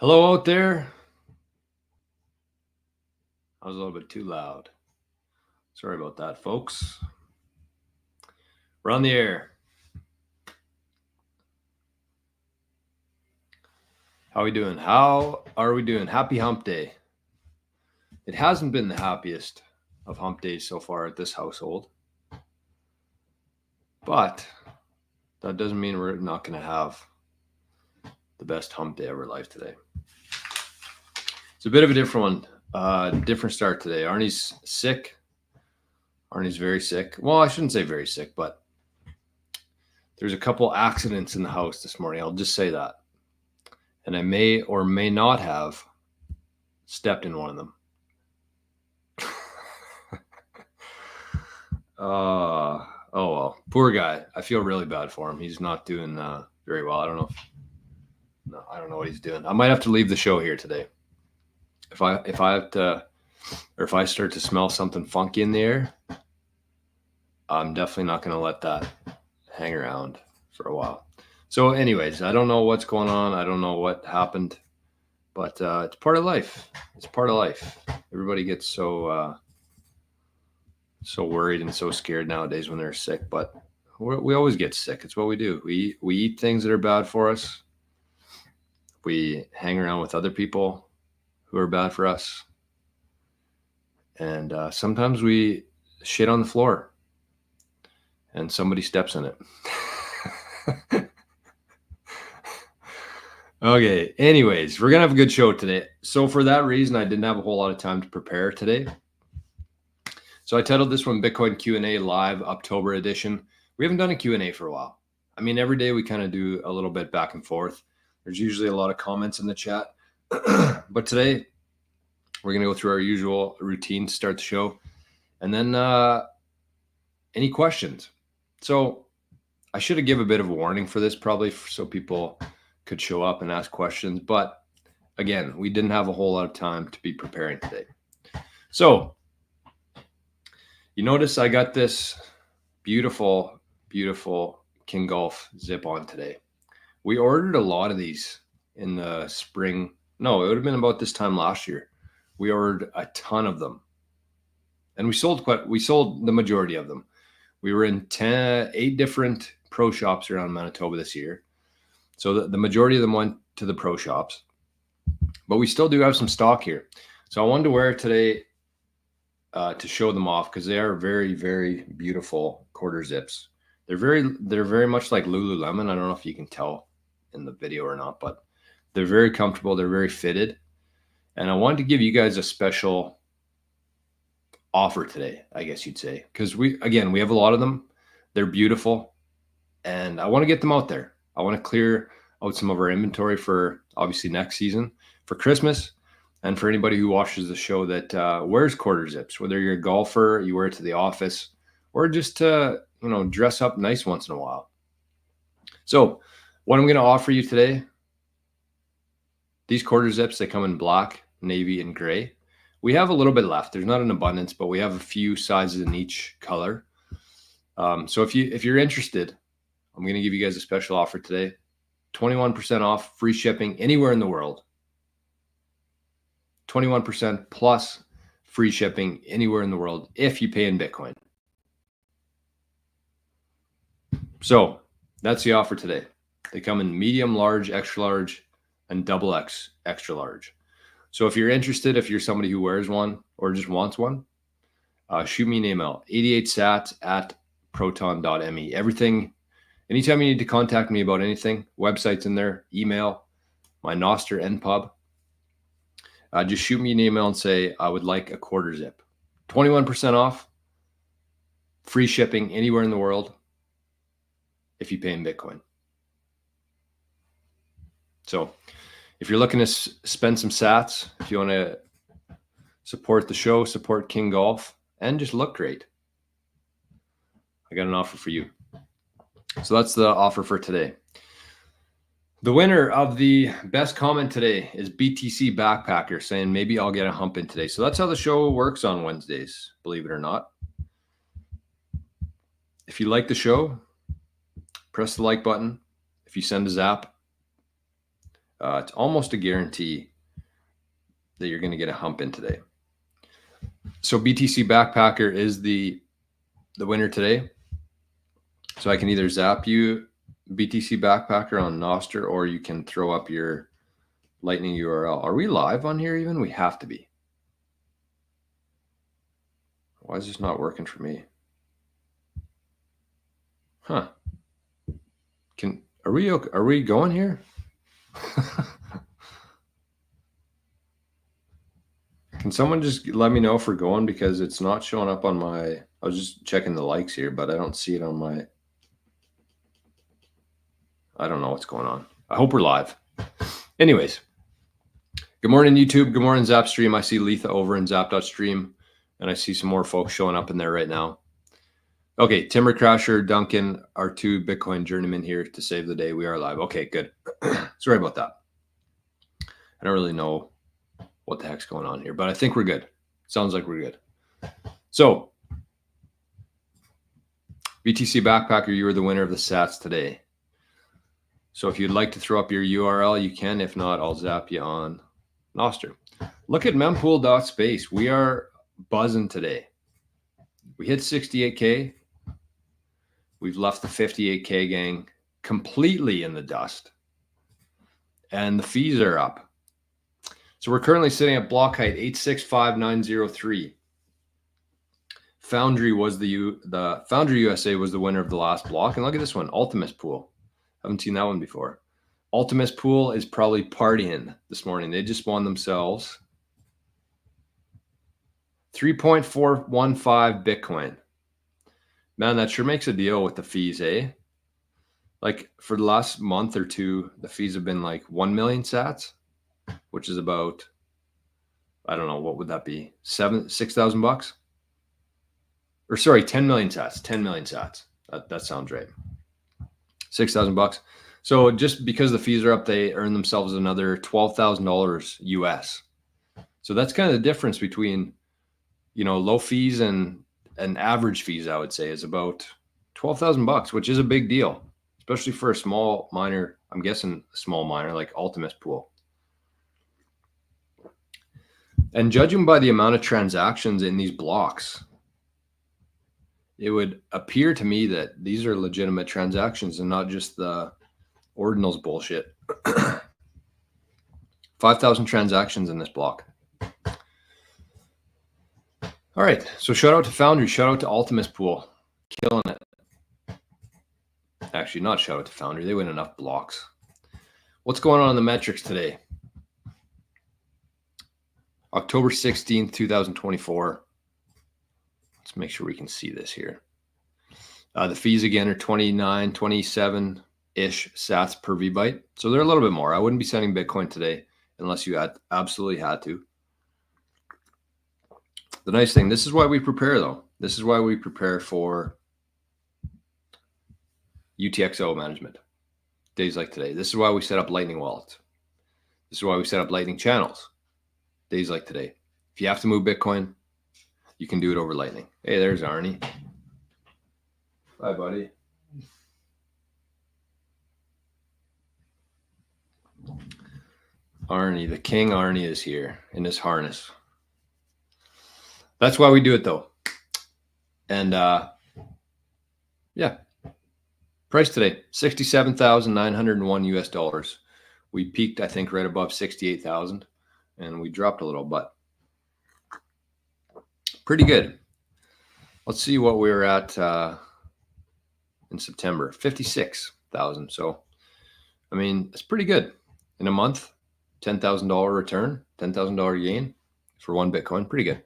Hello out there. I was a little bit too loud. Sorry about that, folks. We're on the air. How are we doing? Happy hump day. It hasn't been the happiest of hump days so far at this household. But that doesn't mean we're not going to have the best hump day of our life today. It's a bit of a different one. Different start today. Arnie's sick. Arnie's very sick. Well, I shouldn't say very sick, but there's a couple accidents in the house this morning. I'll just say that. And I may or may not have stepped in one of them. Oh well, poor guy. I feel really bad for him. He's not doing very well. I don't know what he's doing. I might have to leave the show here today. If I have to, or if I start to smell something funky in the air, I'm definitely not going to let that hang around for a while. So anyways, I don't know what's going on. I don't know what happened, but it's part of life. It's part of life. Everybody gets so worried and so scared nowadays when they're sick, but we always get sick. It's what we do. We eat things that are bad for us. We hang around with other people who are bad for us. And sometimes we shit on the floor and somebody steps in it. Okay, anyways, we're going to have a good show today. So for that reason, I didn't have a whole lot of time to prepare today. So I titled this one Bitcoin Q&A Live Uptober Edition. We haven't done a Q&A for a while. I mean, every day we kind of do a little bit back and forth. There's usually a lot of comments in the chat. But today, we're going to go through our usual routine to start the show. And then any questions. So I should have given a bit of a warning for this probably so people could show up and ask questions. But again, we didn't have a whole lot of time to be preparing today. So you notice I got this beautiful, beautiful King Golf zip on today. We ordered a lot of these in the spring. No, it would have been about this time last year. We ordered a ton of them. And we sold the majority of them. We were in 8 different pro shops around Manitoba this year. So the majority of them went to the pro shops. But we still do have some stock here. So I wanted to wear it today to show them off because they are very, very beautiful quarter zips. They're very much like Lululemon. I don't know if you can tell in the video or not, but they're very comfortable. They're very fitted. And I wanted to give you guys a special offer today, I guess you'd say, because we have a lot of them. They're beautiful. And I want to get them out there. I want to clear out some of our inventory for obviously next season, for Christmas, and for anybody who watches the show that wears quarter zips, whether you're a golfer, you wear it to the office, or just to, dress up nice once in a while. So what I'm going to offer you today, these quarter zips, they come in black, navy, and gray. We have a little bit left. There's not an abundance, but we have a few sizes in each color. So if you're interested, I'm going to give you guys a special offer today. 21% off, free shipping anywhere in the world. 21% plus free shipping anywhere in the world if you pay in Bitcoin. So that's the offer today. They come in medium, large, extra large, and double X, extra large. So if you're interested, if you're somebody who wears one or just wants one, shoot me an email, 88sats@proton.me. Everything, anytime you need to contact me about anything, website's in there, email, my nostr and pub. Just shoot me an email and say, I would like a quarter zip. 21% off, free shipping anywhere in the world if you pay in Bitcoin. So if you're looking to spend some sats, if you want to support the show, support King Golf, and just look great, I got an offer for you. So that's the offer for today. The winner of the best comment today is BTC Backpacker saying, maybe I'll get a hump in today. So that's how the show works on Wednesdays, believe it or not. If you like the show, press the like button. If you send a zap, It's almost a guarantee that you're going to get a hump in today. So BTC Backpacker is the winner today. So I can either zap you BTC Backpacker on Nostr, or you can throw up your Lightning URL. Are we live on here even? We have to be. Why is this not working for me? Huh. Are we going here? Can someone just let me know if we're going, because it's not showing up on my, I was just checking the likes here, but I don't see it on my, I don't know what's going on. I hope we're live. Anyways, good morning, YouTube. Good morning, Zapstream. I see Letha over in Zap.stream, and I see some more folks showing up in there right now. Okay, Timber Crasher, Duncan, our two Bitcoin journeymen here to save the day. We are live. Okay, good. Sorry about that. I don't really know what the heck's going on here, but I think we're good. Sounds like we're good. So, BTC Backpacker, you were the winner of the sats today. So if you'd like to throw up your URL, you can. If not, I'll zap you on Nostr. Look at mempool.space. We are buzzing today. We hit 68K. We've left the 58K gang completely in the dust. And the fees are up. So we're currently sitting at block height 865903. Foundry was the Foundry USA was the winner of the last block. And look at this one, Ultimus Pool. Haven't seen that one before. Ultimus Pool is probably partying this morning. They just won themselves 3.415 Bitcoin. Man, that sure makes a deal with the fees, eh? Like for the last month or two, the fees have been like 1 million sats, which is about, I don't know, what would that be? 6,000 bucks? Or sorry, 10 million sats, 10 million sats. That sounds right. 6,000 bucks. So just because the fees are up, they earn themselves another $12,000 US. So that's kind of the difference between, you know, low fees and average fees, I would say, is about 12,000 bucks, which is a big deal, especially for a small miner. I'm guessing a small miner like Ultimus Pool. And judging by the amount of transactions in these blocks, it would appear to me that these are legitimate transactions and not just the ordinals bullshit. 5,000 transactions in this block. All right, so shout out to Foundry, shout out to Ultimus Pool, killing it. Actually, not shout out to Foundry, they win enough blocks. What's going on in the metrics today? October 16th, 2024. Let's make sure we can see this here. The fees again are 29, 27-ish sats per VByte. So they're a little bit more. I wouldn't be sending Bitcoin today unless you absolutely had to. The nice thing, this is why we prepare though. This is why we prepare for UTXO management. Days like today. This is why we set up Lightning wallets. This is why we set up Lightning channels. Days like today. If you have to move Bitcoin, you can do it over Lightning. Hey, there's Arnie. Bye, buddy. Arnie, the King Arnie is here in his harness. That's why we do it though. And yeah, price today, $67,901 US. We peaked, I think, right above 68,000 and we dropped a little, but pretty good. Let's see what we were at in September, 56,000. So, I mean, it's pretty good. In a month, $10,000 return, $10,000 gain for one Bitcoin. Pretty good.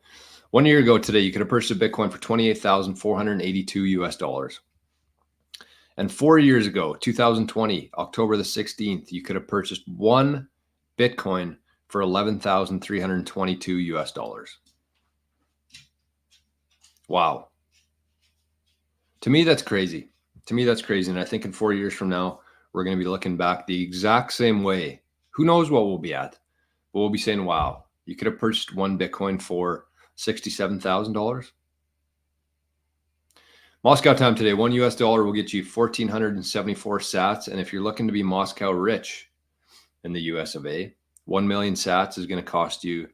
1 year ago today, you could have purchased a Bitcoin for $28,482 US. And 4 years ago, 2020, October the 16th, you could have purchased one Bitcoin for $11,322 US. Wow. To me, that's crazy. To me, that's crazy. And I think in 4 years from now, we're going to be looking back the exact same way. Who knows what we'll be at? But we'll be saying, wow, you could have purchased one Bitcoin for $67,000. Moscow time today, $1 US will get you 1,474 sats. And if you're looking to be Moscow rich in the US of A. 1 million sats is going to cost you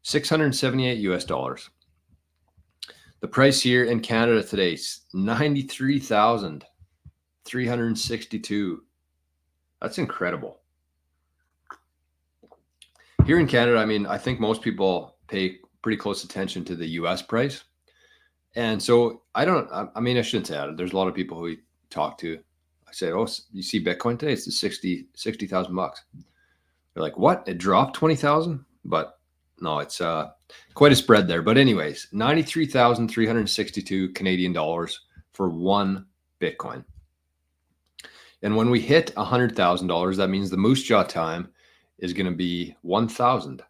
$678 US. The price here in Canada today is 93,362. That's incredible. Here in Canada, I mean, I think most people pay pretty close attention to the US price. And so I shouldn't say that. There's a lot of people who we talk to. I say, oh, you see Bitcoin today? It's $60,000 bucks. They're like, what? It dropped 20,000? But no, it's quite a spread there. But anyways, 93,362 Canadian dollars for one Bitcoin. And when we hit $100,000, that means the Moose Jaw time is going to be 1,000.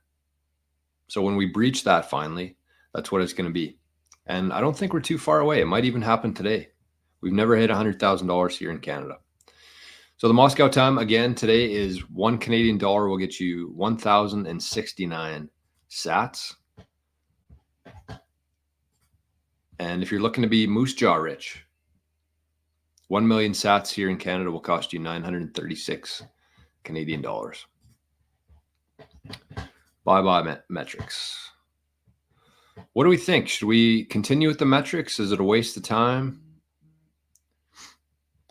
So when we breach that finally, that's what it's going to be. And I don't think we're too far away. It might even happen today. We've never hit $100,000 here in Canada. So the Moscow time again today is 1 Canadian dollar will get you 1,069 sats. And if you're looking to be Moose Jaw rich, 1 million sats here in Canada will cost you 936 Canadian dollars. Bye-bye metrics. What do we think? Should we continue with the metrics? Is it a waste of time?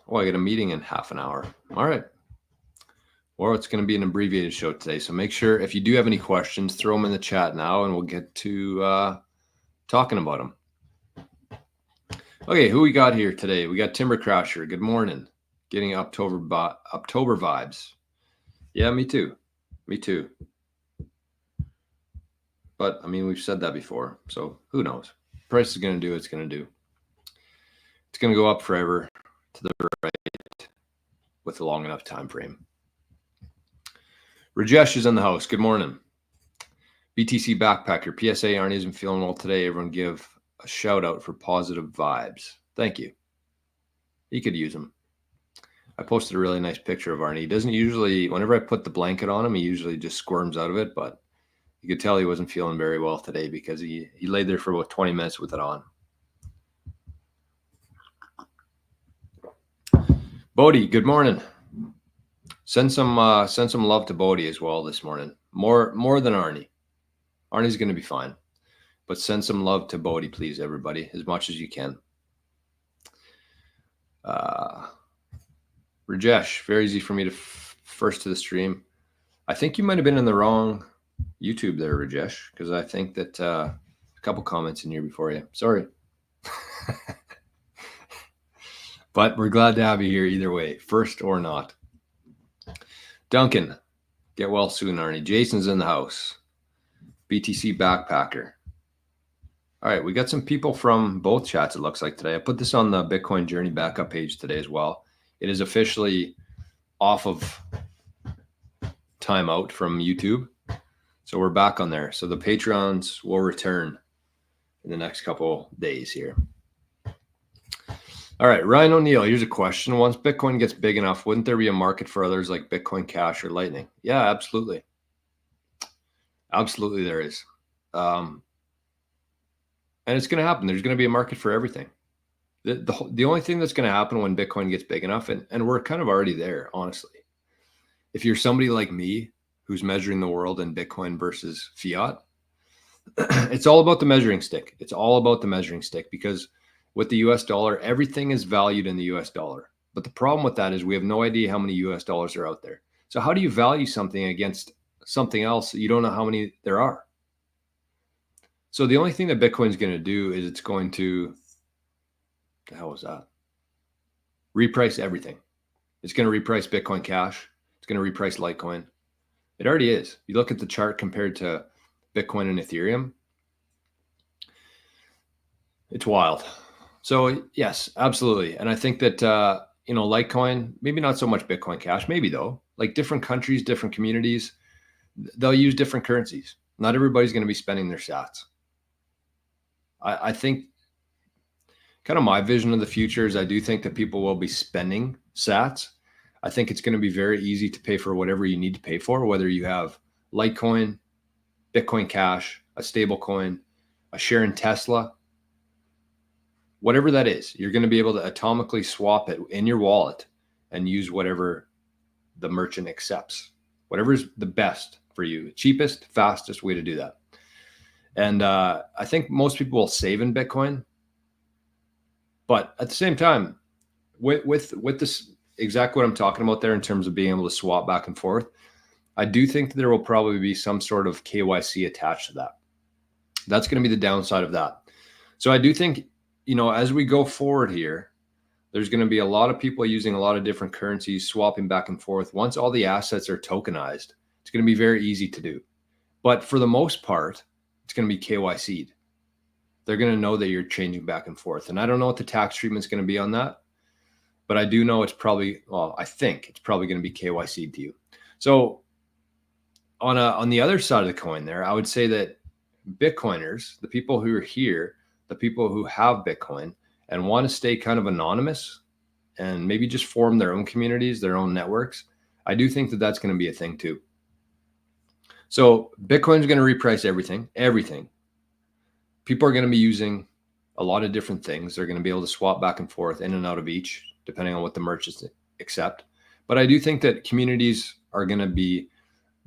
Oh, I got a meeting in half an hour. All right. Well, it's going to be an abbreviated show today. So make sure if you do have any questions, throw them in the chat now and we'll get to talking about them. Okay, who we got here today? We got Timber Crasher. Good morning. Getting Uptober vibes. Yeah, me too. Me too. But I mean, we've said that before, so who knows? Price is going to do what it's going to do. It's going to go up forever to the right with a long enough time frame. Rajesh is in the house. Good morning. BTC Backpacker. PSA Arnie isn't feeling well today. Everyone give a shout out for positive vibes. Thank you. You could use them. I posted a really nice picture of Arnie. He doesn't usually, whenever I put the blanket on him, he usually just squirms out of it, but you could tell he wasn't feeling very well today because he laid there for about 20 minutes with it on. Bodie, good morning. Send some love to Bodie as well this morning. More than Arnie. Arnie's going to be fine, but send some love to Bodie, please, everybody, as much as you can. Rajesh, very easy for me to first to the stream. I think you might have been in the wrong YouTube there, Rajesh, because I think that a couple comments in here before you. Sorry. But we're glad to have you here either way, first or not. Duncan, get well soon, Arnie. Jason's in the house. BTC Backpacker. All right, we got some people from both chats, it looks like, today. I put this on the Bitcoin Journey backup page today as well. It is officially off of timeout from YouTube. So we're back on there. So the Patreons will return in the next couple days here. All right, Ryan O'Neill, here's a question. Once Bitcoin gets big enough, wouldn't there be a market for others like Bitcoin Cash or Lightning? Yeah, absolutely. Absolutely there is. And it's going to happen. There's going to be a market for everything. The only thing that's going to happen when Bitcoin gets big enough, and we're kind of already there, honestly. If you're somebody like me who's measuring the world in Bitcoin versus fiat, it's all about the measuring stick. It's all about the measuring stick because with the US dollar, everything is valued in the US dollar. But the problem with that is we have no idea how many US dollars are out there. So how do you value something against something else that you don't know how many there are? So the only thing that Bitcoin is going to do is it's going to, the hell was that? Reprice everything. It's going to reprice Bitcoin Cash. It's going to reprice Litecoin. It already is. You look at the chart compared to Bitcoin and Ethereum. It's wild. So yes, absolutely. And I think that, Litecoin, maybe not so much Bitcoin Cash, maybe though, like different countries, different communities, they'll use different currencies. Not everybody's going to be spending their sats. I think kind of my vision of the future is I do think that people will be spending sats. I think it's going to be very easy to pay for whatever you need to pay for, whether you have Litecoin, Bitcoin Cash, a stable coin, a share in Tesla, whatever that is, you're going to be able to atomically swap it in your wallet and use whatever the merchant accepts. whatever's the best for you, cheapest, fastest way to do that. And I think most people will save in Bitcoin, but at the same time, with this exactly what I'm talking about there in terms of being able to swap back and forth, I do think there will probably be some sort of KYC attached to that. That's going to be the downside of that. So I do think, as we go forward here, there's going to be a lot of people using a lot of different currencies, swapping back and forth. Once all the assets are tokenized, it's going to be very easy to do. But for the most part, it's going to be KYC'd. They're going to know that you're changing back and forth. And I don't know what the tax treatment is going to be on that, but I do know it's probably, I think it's probably going to be KYC'd to you. So on the other side of the coin there, I would say that Bitcoiners, the people who are here, the people who have Bitcoin and want to stay kind of anonymous and maybe just form their own communities, their own networks, I do think that that's going to be a thing too. So Bitcoin's going to reprice everything. People are going to be using a lot of different things. They're going to be able to swap back and forth in and out of each, depending on what the merchants accept. But I do think that communities are going to be,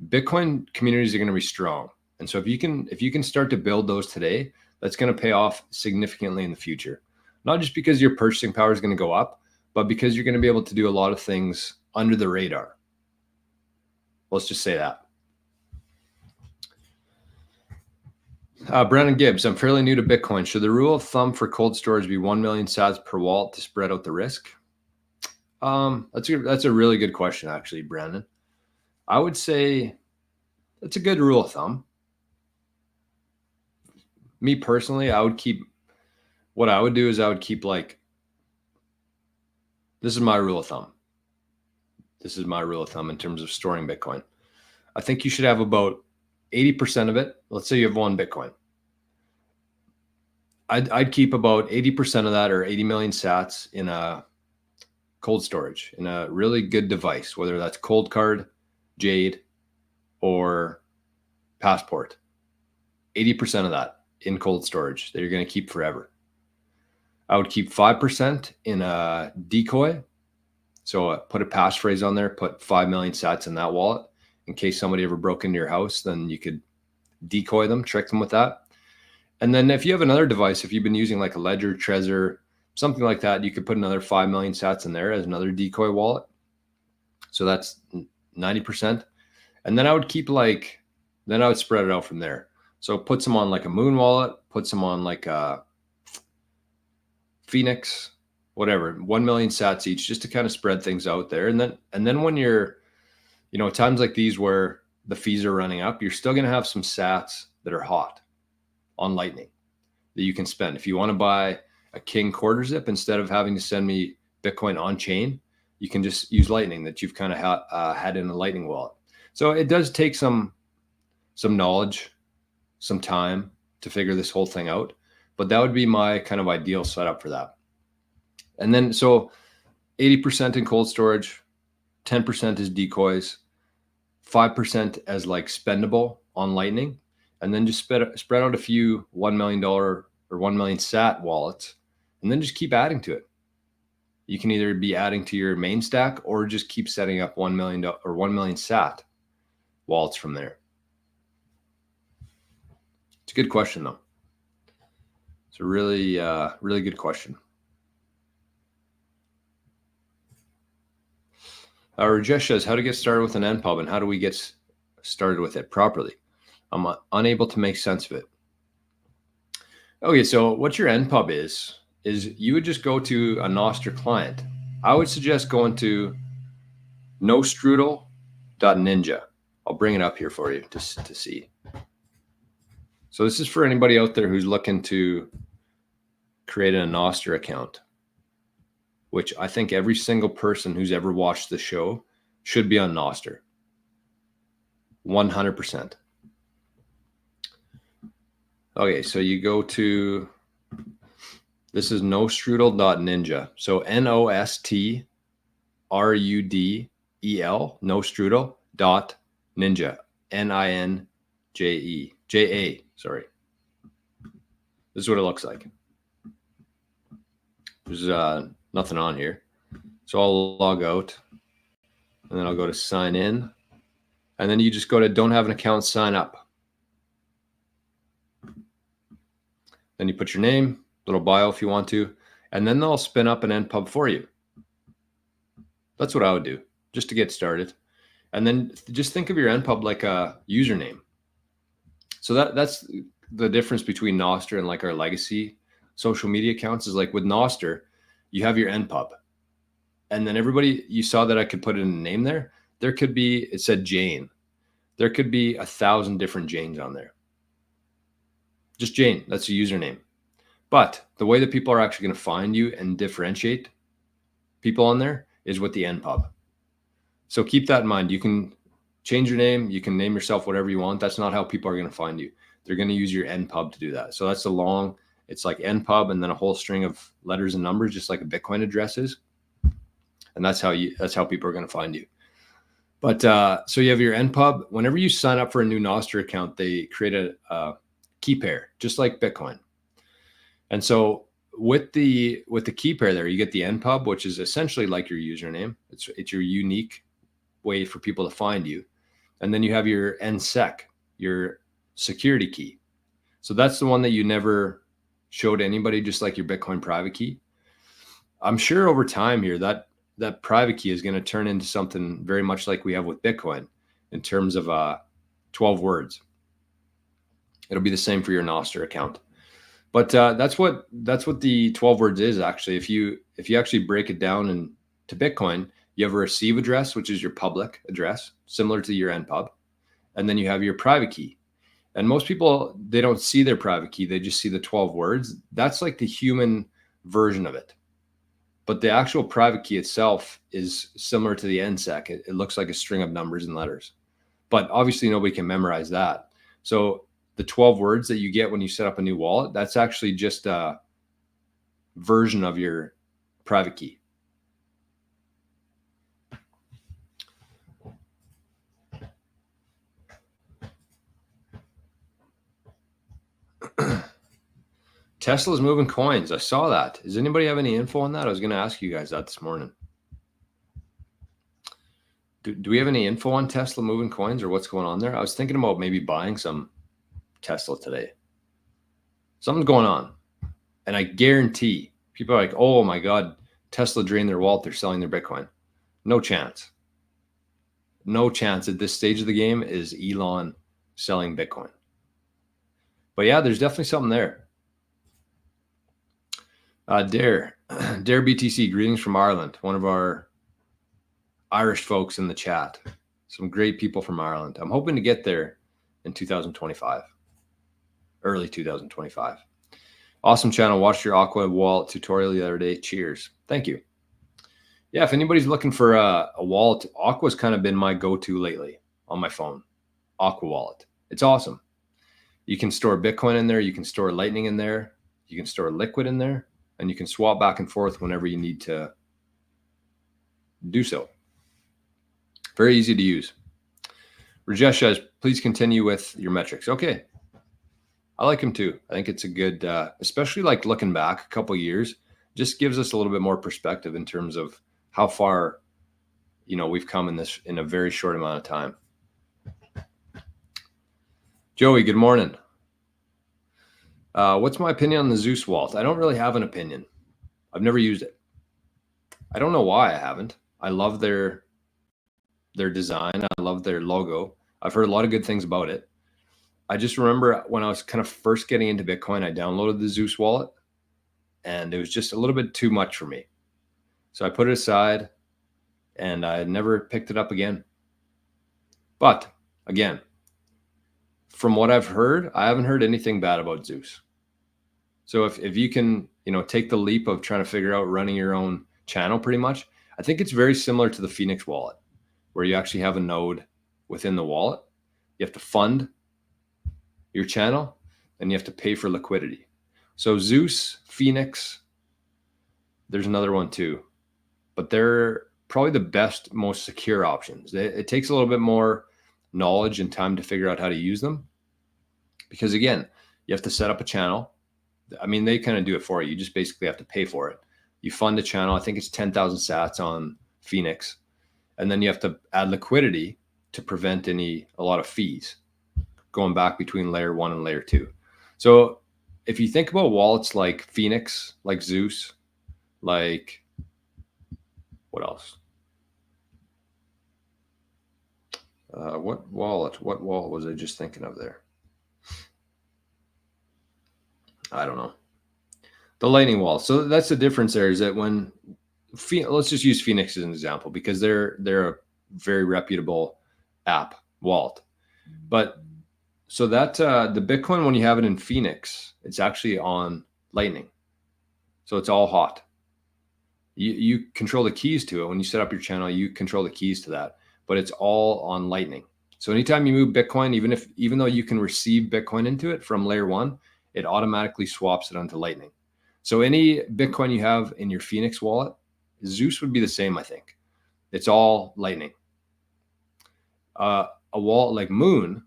Bitcoin communities are going to be strong. And so if you can start to build those today, that's going to pay off significantly in the future. Not just because your purchasing power is going to go up, but because you're going to be able to do a lot of things under the radar. Let's just say that. Brandon Gibbs, I'm fairly new to Bitcoin. Should the rule of thumb for cold storage be 1 million sats per wallet to spread out the risk? That's a really good question, actually, Brandon. I would say that's a good rule of thumb. Me personally, what I would do is I would keep this is my rule of thumb. This is my rule of thumb in terms of storing Bitcoin. I think you should have about 80% of it. Let's say you have 1 Bitcoin. I'd keep about 80% of that, or 80 million sats, in a cold storage, in a really good device, whether that's Cold Card, Jade, or Passport. 80% of that in cold storage that you're going to keep forever. I would keep 5% in a decoy. So put a passphrase on there, put 5 million sats in that wallet. In case somebody ever broke into your house, then you could decoy them, trick them with that. And then if you have another device, if you've been using like a Ledger, Trezor, something like that, you could put another 5 million sats in there as another decoy wallet. So that's 90%. And then I would then I would spread it out from there. So put some on like a Moon wallet, put some on like a Phoenix, whatever, 1 million sats each, just to kind of spread things out there. And then when you're, times like these where the fees are running up, you're still going to have some sats that are hot on Lightning that you can spend. If you want to buy a King quarter zip, instead of having to send me Bitcoin on chain, you can just use Lightning that you've kind of had in a Lightning wallet. So it does take some knowledge, some time to figure this whole thing out, but that would be my kind of ideal setup for that. And then, so 80% in cold storage, 10% is decoys, 5% as like spendable on Lightning, and then just spread out a few $1 million or 1 million sat wallets, and then just keep adding to it. You can either be adding to your main stack or just keep setting up $1 million or 1 million sat wallets from there. It's a good question, though. It's a really, really good question. Rajesh says, how to get started with an NPub and how do we get started with it properly? I'm unable to make sense of it. Okay, so what your NPub is you would just go to a Nostr client. I would suggest going to nostrudel.ninja. I'll bring it up here for you to see. So this is for anybody out there who's looking to create a Nostr account, which I think every single person who's ever watched the show should be on Nostr. 100%. Okay, so you go to, this is nostrudel.ninja. So NOSTRUDEL, nostrudel.ninja, NINJA, sorry. This is what it looks like. There's nothing on here. So I'll log out and then I'll go to sign in. And then you just go to don't have an account, sign up. Then you put your name, little bio if you want to, and then they'll spin up an npub for you. That's what I would do just to get started. And then just think of your npub like a username. So that's the difference between Nostr and like our legacy social media accounts is like with Nostr, you have your npub. And then everybody, you saw that I could put in a name there. There could be, it said Jane. There could be 1,000 different Janes on there. Just Jane, that's a username. But the way that people are actually going to find you and differentiate people on there is with the npub. So keep that in mind. You can change your name. You can name yourself whatever you want. That's not how people are going to find you. They're going to use your npub to do that. So that's it's like npub and then a whole string of letters and numbers, just like a Bitcoin address is. And that's how people are going to find you. But so you have your npub. Whenever you sign up for a new Nostr account, they create a key pair, just like Bitcoin. And so with the key pair there, you get the npub, which is essentially like your username. It's your unique way for people to find you. And then you have your nsec, your security key. So that's the one that you never showed anybody, just like your Bitcoin private key. I'm sure over time here that private key is going to turn into something very much like we have with Bitcoin in terms of 12 words. It'll be the same for your Nostr account. But that's what the 12 words is actually. If you actually break it down into Bitcoin, you have a receive address, which is your public address, similar to your npub. And then you have your private key. And most people, they don't see their private key. They just see the 12 words. That's like the human version of it. But the actual private key itself is similar to the nsec. It looks like a string of numbers and letters. But obviously nobody can memorize that. So the 12 words that you get when you set up a new wallet, that's actually just a version of your private key. Tesla's moving coins. I saw that. Does anybody have any info on that? I was going to ask you guys that this morning. Do we have any info on Tesla moving coins or what's going on there? I was thinking about maybe buying some Tesla today. Something's going on. And I guarantee people are like, oh my God, Tesla drained their wallet. They're selling their Bitcoin. No chance. No chance at this stage of the game is Elon selling Bitcoin. But yeah, there's definitely something there. Dare BTC, greetings from Ireland. One of our Irish folks in the chat. Some great people from Ireland. I'm hoping to get there in 2025. Early 2025. Awesome channel. Watched your Aqua wallet tutorial the other day. Cheers. Thank you. Yeah, if anybody's looking for a wallet, Aqua's kind of been my go-to lately on my phone. Aqua wallet. It's awesome. You can store Bitcoin in there. You can store Lightning in there. You can store Liquid in there. And you can swap back and forth whenever you need to do so. Very easy to use. Rajesh says, please continue with your metrics. Okay. I like them too. I think it's a good, especially like looking back a couple of years, just gives us a little bit more perspective in terms of how far, we've come in a very short amount of time. Joey, good morning. What's my opinion on the Zeus wallet? I don't really have an opinion. I've never used it. I don't know why I haven't. I love their design. I love their logo. I've heard a lot of good things about it. I just remember when I was kind of first getting into Bitcoin, I downloaded the Zeus wallet and it was just a little bit too much for me. So I put it aside and I never picked it up again. But again, from what I've heard, I haven't heard anything bad about Zeus. So if you can, take the leap of trying to figure out running your own channel pretty much, I think it's very similar to the Phoenix wallet where you actually have a node within the wallet. You have to fund your channel and you have to pay for liquidity. So Zeus, Phoenix, there's another one too, but they're probably the best, most secure options. It takes a little bit more knowledge and time to figure out how to use them. Because again, you have to set up a channel. I mean, they kind of do it for you. You just basically have to pay for it. You fund a channel. I think it's 10,000 sats on Phoenix. And then you have to add liquidity. to prevent a lot of fees going back between layer 1 and layer 2. So if you think about wallets like Phoenix, like Zeus, like what else? What wallet was I just thinking of there? I don't know. The Lightning wallet. So that's the difference there, is that when let's just use Phoenix as an example, because they're a very reputable app wallet. But so that the Bitcoin, when you have it in Phoenix, it's actually on Lightning. So it's all hot. You control the keys to it. When you set up your channel, you control the keys to that, but it's all on Lightning. So anytime you move Bitcoin, even though you can receive Bitcoin into it from layer 1, it automatically swaps it onto Lightning. So any Bitcoin you have in your Phoenix wallet, Zeus would be the same, I think. It's all Lightning. A wallet like Moon,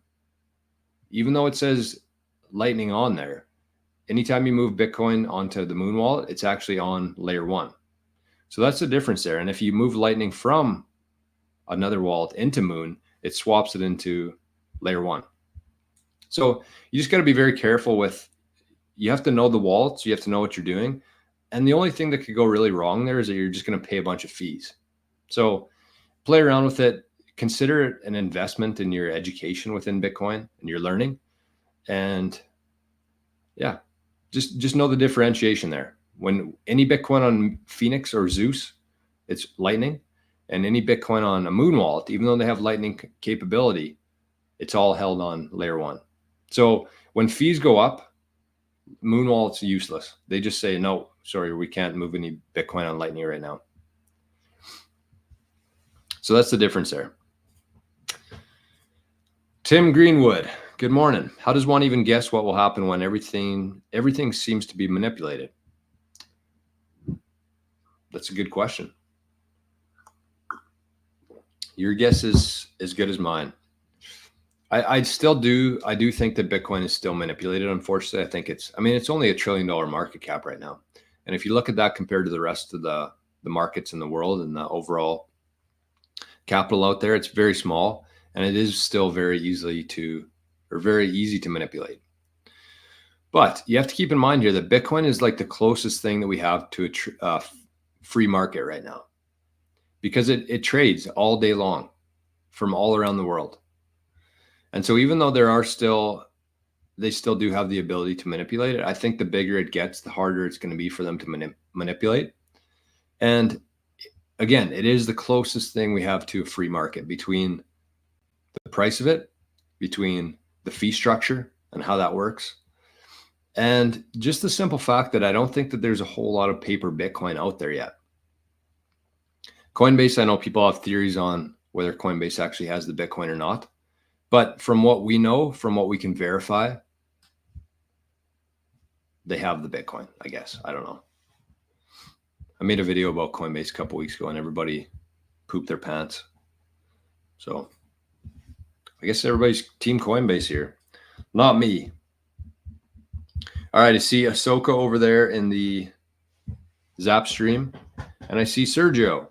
even though it says Lightning on there, anytime you move Bitcoin onto the Moon wallet, it's actually on layer 1. So that's the difference there. And if you move Lightning from another wallet into Moon, it swaps it into layer 1. So you just got to be very careful with, you have to know the wallets, you have to know what you're doing. And the only thing that could go really wrong there is that you're just going to pay a bunch of fees. So play around with it. Consider it an investment in your education within Bitcoin and your learning. And yeah, just know the differentiation there. When any Bitcoin on Phoenix or Zeus, it's Lightning. And any Bitcoin on a Moon wallet, even though they have Lightning capability, it's all held on layer 1. So when fees go up, Moon wallet's useless. They just say, no, sorry, we can't move any Bitcoin on Lightning right now. So that's the difference there. Tim Greenwood, good morning. How does one even guess what will happen when everything seems to be manipulated? That's a good question. Your guess is as good as mine. I do think that Bitcoin is still manipulated. Unfortunately, I think it's only $1 trillion market cap right now. And if you look at that compared to the rest of the markets in the world and the overall capital out there, it's very small, and it is still very easy to manipulate. But you have to keep in mind here that Bitcoin is like the closest thing that we have to a free market right now, because it trades all day long from all around the world. And so even though they still do have the ability to manipulate it, I think the bigger it gets, the harder it's going to be for them to manipulate. And again, it is the closest thing we have to a free market, between the price of it, between the fee structure and how that works, and just the simple fact that I don't think that there's a whole lot of paper Bitcoin out there yet. Coinbase, I know people have theories on whether Coinbase actually has the Bitcoin or not. But from what we know, from what we can verify, they have the Bitcoin, I guess. I don't know. I made a video about Coinbase a couple weeks ago and everybody pooped their pants. So I guess everybody's team Coinbase here. Not me. All right, I see Ahsoka over there in the Zap stream. And I see Sergio,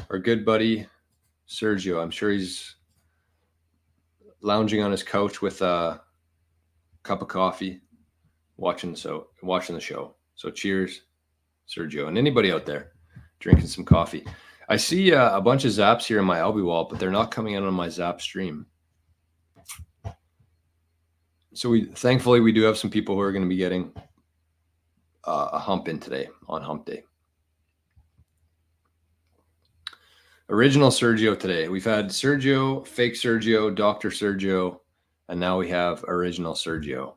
our good buddy Sergio. I'm sure he's lounging on his couch with a cup of coffee, watching the show. So cheers, Sergio, and anybody out there drinking some coffee. I see a bunch of zaps here in my LB wall, but they're not coming in on my Zap stream. So thankfully we do have some people who are going to be getting a hump in today on hump day. Original Sergio today. We've had Sergio, fake Sergio, Dr. Sergio, and now we have original Sergio.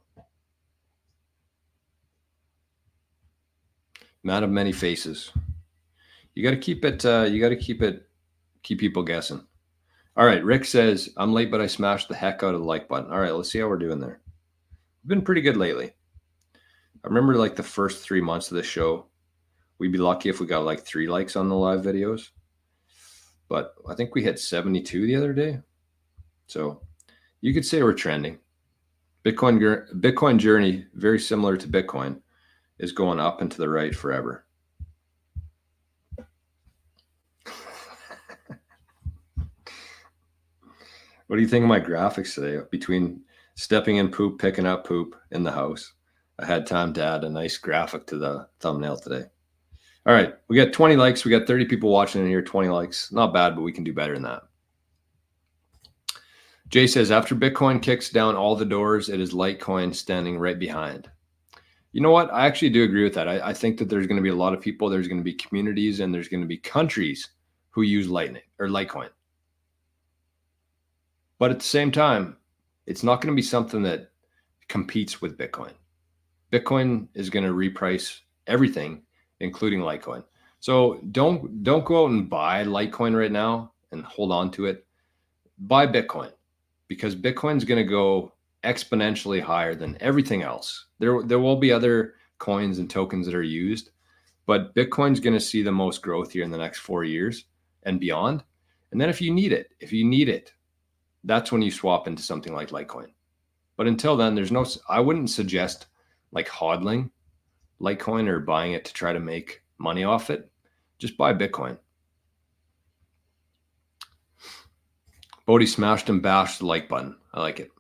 Man of many faces. You got to keep it, keep people guessing. All right. Rick says, I'm late, but I smashed the heck out of the like button. All right. Let's see how we're doing there. We've been pretty good lately. I remember like the first 3 months of the show, we'd be lucky if we got like 3 likes on the live videos. But I think we hit 72 the other day. So you could say we're trending. Bitcoin journey, very similar to Bitcoin, is going up and to the right forever. What do you think of my graphics today? Between stepping in poop, picking up poop in the house, I had time to add a nice graphic to the thumbnail today. All right, we got 20 likes. We got 30 people watching in here, 20 likes. Not bad, but we can do better than that. Jay says, after Bitcoin kicks down all the doors, it is Litecoin standing right behind. You know what? I actually do agree with that. I think that there's going to be a lot of people, there's going to be communities, and there's going to be countries who use Lightning or Litecoin. But at the same time, it's not going to be something that competes with Bitcoin. Bitcoin is going to reprice everything, including Litecoin. So don't go out and buy Litecoin right now and hold on to it. Buy Bitcoin, because Bitcoin's going to go exponentially higher than everything else. There will be other coins and tokens that are used, but Bitcoin's going to see the most growth here in the next 4 years and beyond. And then if you need it, that's when you swap into something like Litecoin. But until then, I wouldn't suggest like hodling Litecoin or buying it to try to make money off it. Just buy Bitcoin. Bodhi smashed and bashed the like button. I like it.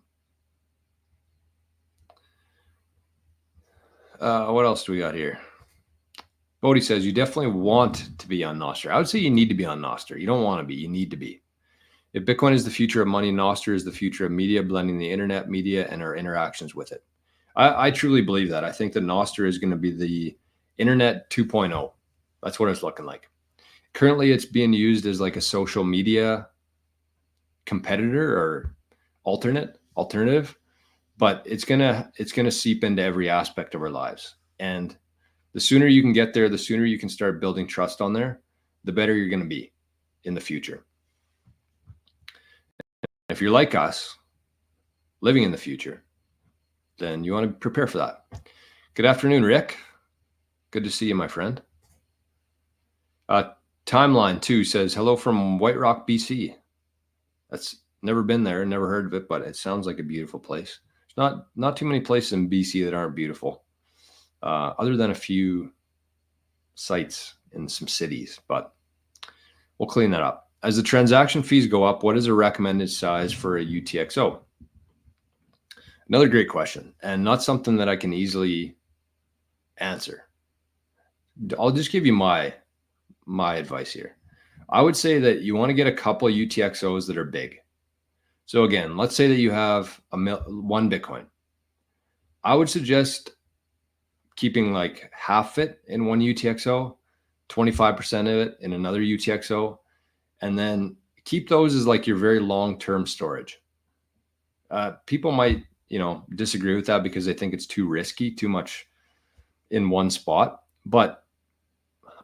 What else do we got here? Bodhi says, you definitely want to be on nostr. I would say you need to be on nostr. You don't want to be, you need to be. If Bitcoin is the future of money, nostr is the future of media, blending the internet, media, and our interactions with it. I truly believe that. I think that nostr is going to be the internet 2.0. That's what it's looking like. Currently, it's being used as like a social media competitor or alternative, but it's gonna seep into every aspect of our lives. And the sooner you can get there, the sooner you can start building trust on there, the better you're going to be in the future. If you're like us, living in the future, then you want to prepare for that. Good afternoon, Rick. Good to see you, my friend. Timeline 2 says, hello from White Rock, BC. That's never been there, never heard of it, but it sounds like a beautiful place. There's not too many places in BC that aren't beautiful, other than a few sites in some cities, but we'll clean that up. As the transaction fees go up, what is a recommended size for a UTXO? Another great question, and not something that I can easily answer. I'll just give you my advice here. I would say that you want to get a couple of UTXOs that are big. So again, let's say that you have one Bitcoin. I would suggest keeping like half it in one UTXO, 25% of it in another UTXO, and then keep those as like your very long-term storage. People might, disagree with that because they think it's too risky, too much in one spot, but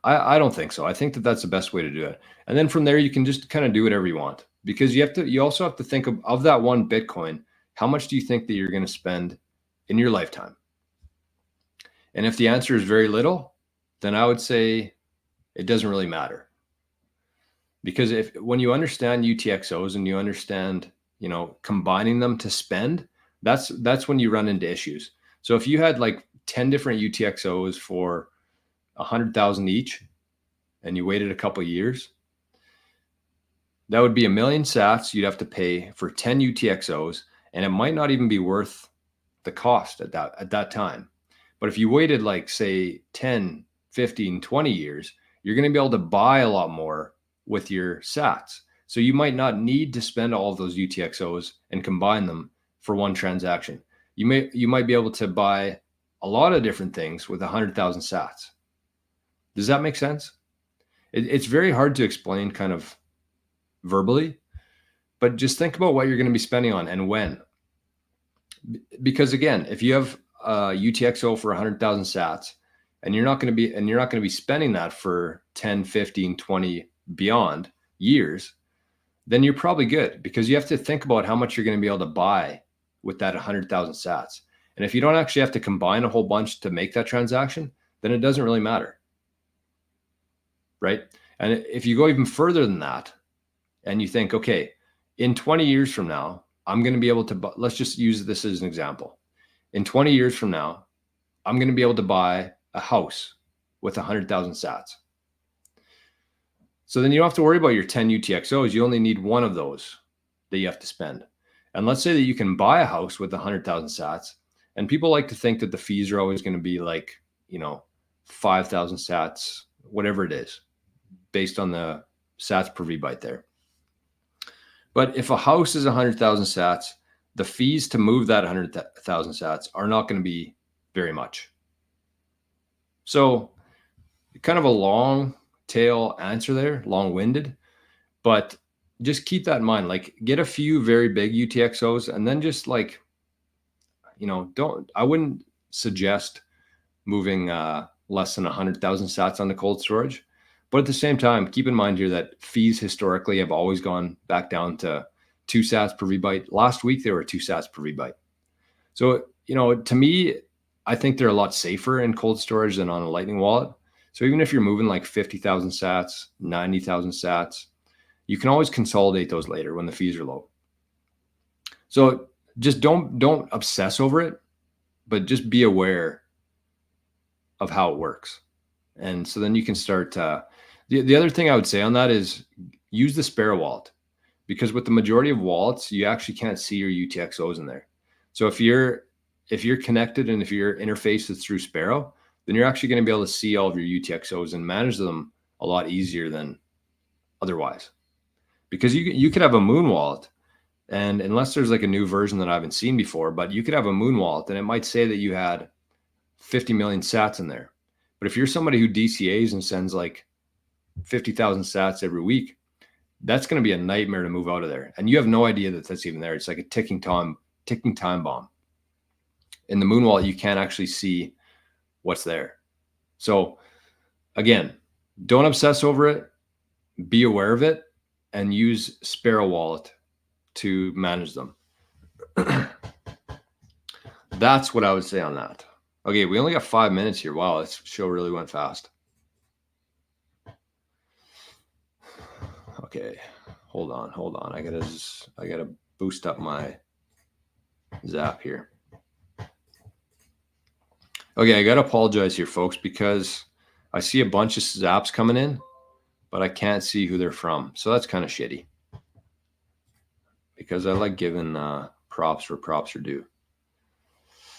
I don't think so. I think that that's the best way to do it. And then from there, you can just kind of do whatever you want, because you also have to think of that one Bitcoin, how much do you think that you're going to spend in your lifetime? And if the answer is very little, then I would say it doesn't really matter. Because when you understand UTXOs and you understand, combining them to spend, that's when you run into issues. So if you had like 10 different UTXOs for 100,000 each, and you waited a couple of years, that would be 1 million sats you'd have to pay for 10 UTXOs, and it might not even be worth the cost at that time. But if you waited like say 10, 15, 20 years, you're going to be able to buy a lot more with your sats. So you might not need to spend all of those UTXOs and combine them for one transaction. You might be able to buy a lot of different things with 100,000 sats. Does that make sense? It's very hard to explain kind of verbally, but just think about what you're going to be spending on and when. Because again, if you have a UTXO for 100,000 sats and you're not going to be spending that for 10, 15, 20 beyond years, then you're probably good, because you have to think about how much you're going to be able to buy with that 100,000 sats. And if you don't actually have to combine a whole bunch to make that transaction, then it doesn't really matter. Right? And if you go even further than that and you think, okay, in 20 years from now, I'm going to be able to, let's just use this as an example. In 20 years from now, I'm going to be able to buy a house with 100,000 sats. So then you don't have to worry about your 10 UTXOs. You only need one of those that you have to spend. And let's say that you can buy a house with 100,000 sats, and people like to think that the fees are always going to be like, 5,000 sats, whatever it is, based on the sats per V-byte there. But if a house is 100,000 sats, the fees to move that 100,000 sats are not going to be very much. So kind of a long tail answer there, long-winded, but just keep that in mind. Like, get a few very big UTXOs, and then just like, I wouldn't suggest moving less than 100,000 sats on the cold storage. But at the same time, keep in mind here that fees historically have always gone back down to 2 sats per V-byte. Last week, they were 2 sats per V-byte. So, to me, I think they're a lot safer in cold storage than on a Lightning wallet. So even if you're moving like 50,000 sats, 90,000 sats, you can always consolidate those later when the fees are low. So just don't obsess over it, but just be aware of how it works. And so then you can start. The other thing I would say on that is use the Sparrow wallet, because with the majority of wallets, you actually can't see your UTXOs in there. So if you're connected and if your interface is through Sparrow, then you're actually going to be able to see all of your UTXOs and manage them a lot easier than otherwise. Because you could have a Moon wallet, and unless there's like a new version that I haven't seen before, but you could have a Moon wallet and it might say that you had 50 million sats in there. But if you're somebody who DCAs and sends like 50,000 sats every week, that's going to be a nightmare to move out of there. And you have no idea that that's even there. It's like a ticking time bomb. In the Moon wallet, you can't actually see what's there. So again, don't obsess over it. Be aware of it and use Sparrow wallet to manage them. That's what I would say on that. Okay, we only got 5 minutes here. Wow, this show really went fast. Okay, hold on. I gotta boost up my Zap here. Okay, I gotta apologize here, folks, because I see a bunch of Zaps coming in, but I can't see who they're from. So that's kind of shitty, because I like giving props where props are due.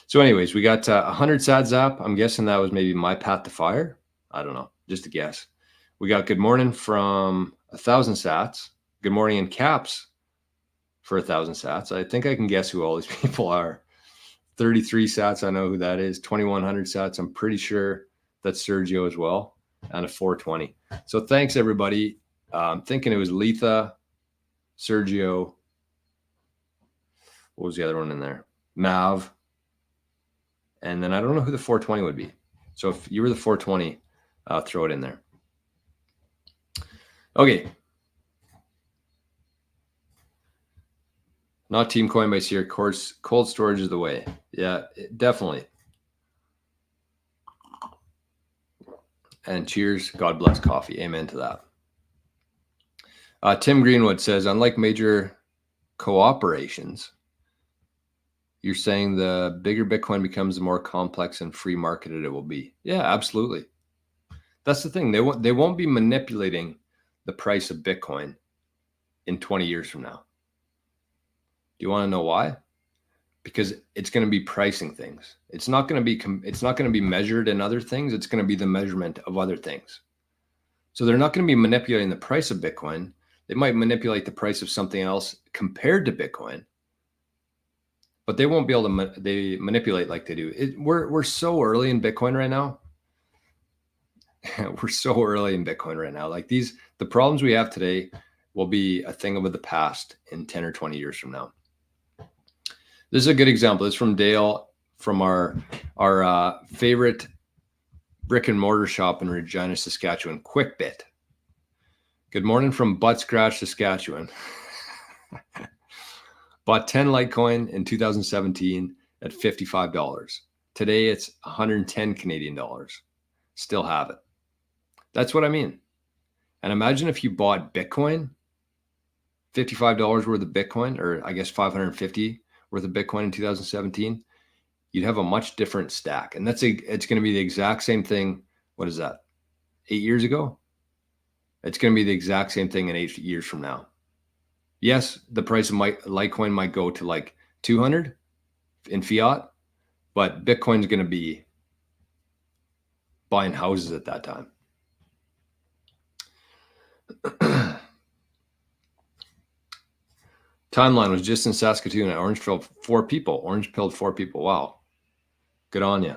So anyways, we got 100 sat Zap. I'm guessing that was maybe my path to fire. I don't know, just a guess. We got good morning from 1,000 sats. Good morning in caps for 1,000 sats. I think I can guess who all these people are. 33 sats, I know who that is. 2,100 sats, I'm pretty sure that's Sergio as well. And a 420. So thanks, everybody. I'm thinking it was Letha, Sergio. What was the other one in there? Mav. And then I don't know who the 420 would be. So if you were the 420, throw it in there. Okay. Not Team Coinbase here. Of course, cold storage is the way. Yeah, definitely. And cheers. God bless coffee. Amen to that. Tim Greenwood says, unlike major cooperations, you're saying the bigger Bitcoin becomes the more complex and free marketed it will be. Yeah, absolutely. That's the thing. They won't be manipulating the price of Bitcoin in 20 years from now. Do you want to know why? Because it's going to be pricing things. It's not going to be measured in other things. It's going to be the measurement of other things. So they're not going to be manipulating the price of Bitcoin. They might manipulate the price of something else compared to Bitcoin, but they won't be able to they manipulate like they do. We're so early in Bitcoin right now. We're so early in Bitcoin right now. Like the problems we have today will be a thing of the past in 10 or 20 years from now. This is a good example. This is from Dale, from our favorite brick and mortar shop in Regina, Saskatchewan, QuickBit. Good morning from Butt Scratch, Saskatchewan. Bought 10 Litecoin in 2017 at $55. Today it's 110 Canadian dollars. Still have it. That's what I mean. And imagine if you bought Bitcoin, $55 worth of Bitcoin, or I guess 550 worth of Bitcoin in 2017, you'd have a much different stack. And it's going to be the exact same thing. What is that? 8 years ago? It's going to be the exact same thing in 8 years from now. Yes, the price of Litecoin might go to like 200 in fiat, but Bitcoin's going to be buying houses at that time. Timeline was just in Saskatoon. I orange pilled 4 people. Orange pilled 4 people. Wow. Good on you.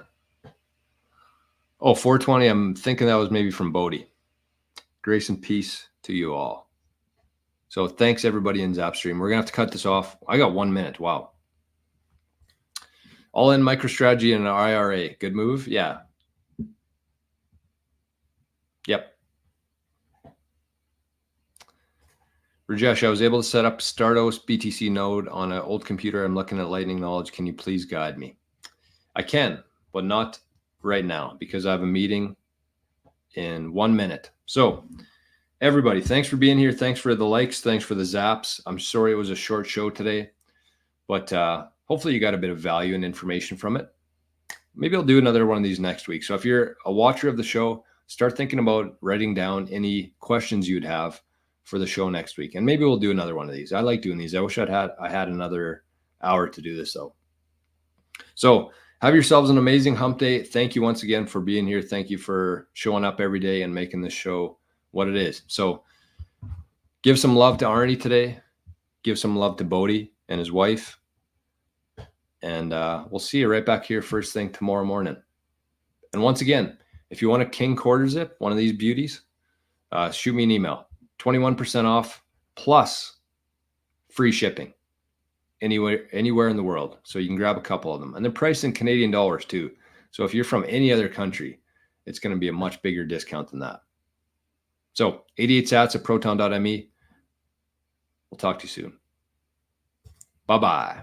Oh, 420. I'm thinking that was maybe from Bodie. Grace and peace to you all. So thanks everybody in Zapstream. We're going to have to cut this off. I got 1 minute. Wow. All in MicroStrategy and an IRA. Good move. Yeah. Yep. Rajesh, I was able to set up Stardos BTC node on an old computer. I'm looking at Lightning Knowledge. Can you please guide me? I can, but not right now because I have a meeting in 1 minute. So everybody, thanks for being here. Thanks for the likes. Thanks for the zaps. I'm sorry it was a short show today, but hopefully you got a bit of value and information from it. Maybe I'll do another one of these next week. So if you're a watcher of the show, start thinking about writing down any questions you'd have for the show next week. And maybe we'll do another one of these. I like doing these. I wish I had another hour to do this though. So have yourselves an amazing hump day. Thank you once again for being here. Thank you for showing up every day and making this show what it is. So give some love to Arnie today. Give some love to Bodie and his wife. And we'll see you right back here first thing tomorrow morning. And once again, if you want a King quarter zip, one of these beauties, shoot me an email. 21% off plus free shipping anywhere in the world. So you can grab a couple of them. And they're priced in Canadian dollars too. So if you're from any other country, it's going to be a much bigger discount than that. So 88 sats at proton.me. We'll talk to you soon. Bye-bye.